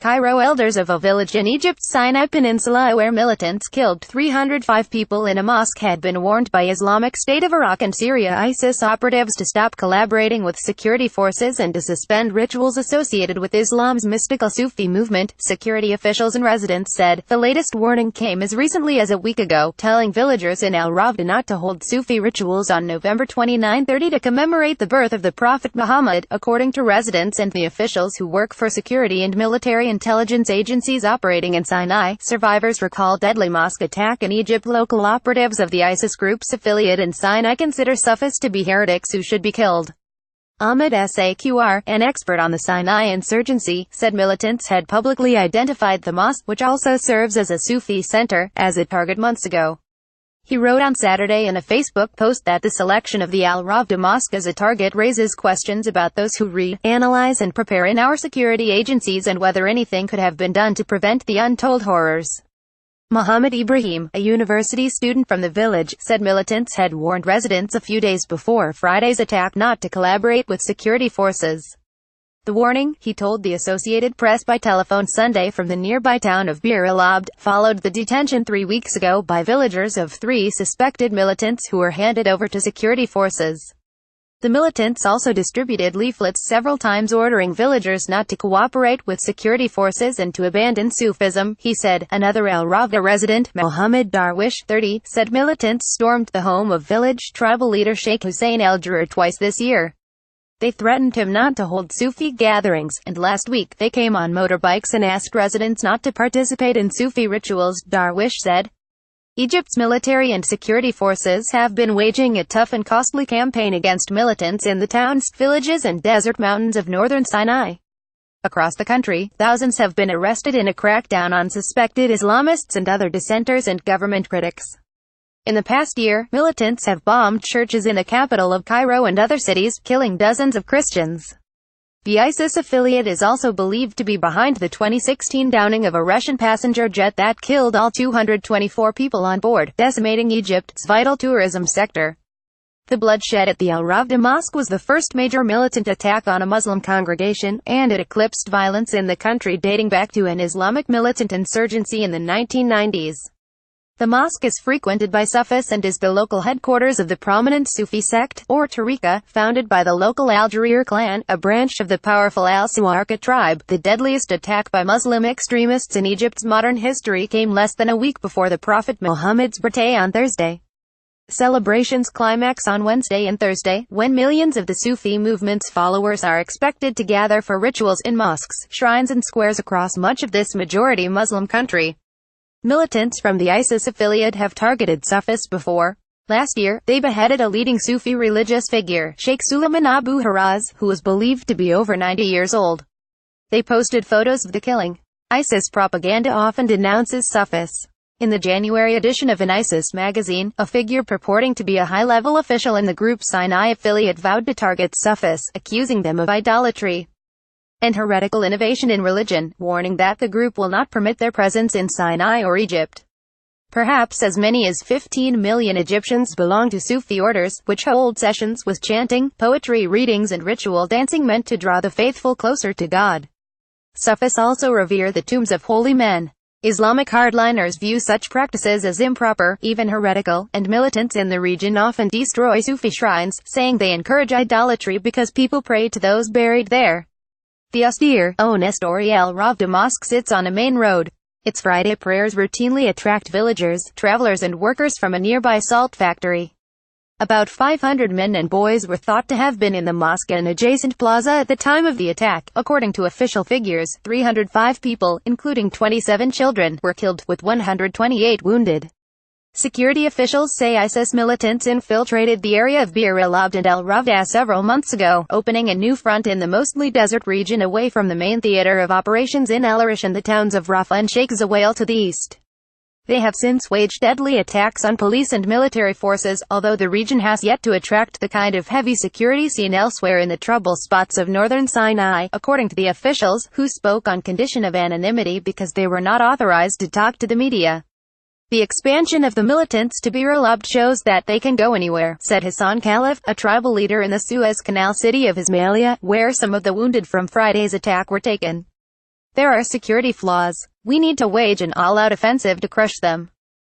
CAIRO Elders of a village in Egypt's Sinai Peninsula where militants killed 305 people in a mosque had been warned by Islamic State of Iraq and Syria ISIS operatives to stop collaborating with security forces and to suspend rituals associated with Islam's mystical Sufi movement, security officials and residents said. The latest warning came as recently as a week ago, telling villagers in AlRawdah not to hold Sufi rituals on November 29/30 to commemorate the birth of the Prophet Muhammad, according to residents and the officials who work for security and military intelligence agencies operating in Sinai. Survivors recall deadly mosque attack in Egypt. Local operatives of the ISIS group's affiliate in Sinai consider Sufis to be heretics who should be killed. Ahmed Saqr, an expert on the Sinai insurgency, said militants had publicly identified the mosque, which also serves as a Sufi center, as a target months ago. He wrote on Saturday in a Facebook post that the selection of the AlRawdah mosque as a target raises questions about those who read, analyze and prepare in our security agencies and whether anything could have been done to prevent the untold horrors. Muhammad Ibrahim, a university student from the village, said militants had warned residents a few days before Friday's attack not to collaborate with security forces. The warning, he told the Associated Press by telephone Sunday from the nearby town of Bir el-Abd, followed the detention 3 weeks ago by villagers of 3 suspected militants who were handed over to security forces. The militants also distributed leaflets several times ordering villagers not to cooperate with security forces and to abandon Sufism, he said. Another AlRawdah resident, Mohammed Darwish, 30, said militants stormed the home of village tribal leader Sheikh Hussein El-Jurr twice this year. They threatened him not to hold Sufi gatherings, and last week they came on motorbikes and asked residents not to participate in Sufi rituals, Darwish said. Egypt's military and security forces have been waging a tough and costly campaign against militants in the towns, villages and desert mountains of northern Sinai. Across the country, thousands have been arrested in a crackdown on suspected Islamists and other dissenters and government critics. In the past year, militants have bombed churches in the capital of Cairo and other cities, killing dozens of Christians. The ISIS affiliate is also believed to be behind the 2016 downing of a Russian passenger jet that killed all 224 people on board, decimating Egypt's vital tourism sector. The bloodshed at the AlRawdah mosque was the first major militant attack on a Muslim congregation, and it eclipsed violence in the country dating back to an Islamic militant insurgency in the 1990s. The mosque is frequented by Sufis and is the local headquarters of the prominent Sufi sect, or tariqa, founded by the local Al-Jurr clan, a branch of the powerful Al-Sawarqa tribe. The deadliest attack by Muslim extremists in Egypt's modern history came less than a week before the Prophet Muhammad's birthday on Thursday. Celebrations climax on Wednesday and Thursday, when millions of the Sufi movement's followers are expected to gather for rituals in mosques, shrines and squares across much of this majority Muslim country. Militants from the ISIS affiliate have targeted Sufis before. Last year, they beheaded a leading Sufi religious figure, Sheikh Suleiman Abu Haraz, who was believed to be over 90 years old. They posted photos of the killing. ISIS propaganda often denounces Sufis. In the January edition of an ISIS magazine, a figure purporting to be a high-level official in the group's Sinai affiliate vowed to target Sufis, accusing them of idolatry and heretical innovation in religion, warning that the group will not permit their presence in Sinai or Egypt. Perhaps as many as 15 million Egyptians belong to Sufi orders, which hold sessions with chanting, poetry readings and ritual dancing meant to draw the faithful closer to God. Sufis also revere the tombs of holy men. Islamic hardliners view such practices as improper, even heretical, and militants in the region often destroy Sufi shrines, saying they encourage idolatry because people pray to those buried there. The austere, one-story AlRawdah mosque sits on a main road. Its Friday prayers routinely attract villagers, travelers and workers from a nearby salt factory. About 500 men and boys were thought to have been in the mosque and adjacent plaza at the time of the attack. According to official figures, 305 people, including 27 children, were killed, with 128 wounded. Security officials say ISIS militants infiltrated the area of Bir el-Abd and AlRawdah several months ago, opening a new front in the mostly desert region away from the main theater of operations in Al-Arish and the towns of Rafah and Sheikh Zawail to the east. They have since waged deadly attacks on police and military forces, although the region has yet to attract the kind of heavy security seen elsewhere in the trouble spots of northern Sinai, according to the officials, who spoke on condition of anonymity because they were not authorized to talk to the media. The expansion of the militants to Bir el-Abd shows that they can go anywhere, said Hassan Khalif, a tribal leader in the Suez Canal city of Ismailia, where some of the wounded from Friday's attack were taken. There are security flaws. We need to wage an all-out offensive to crush them.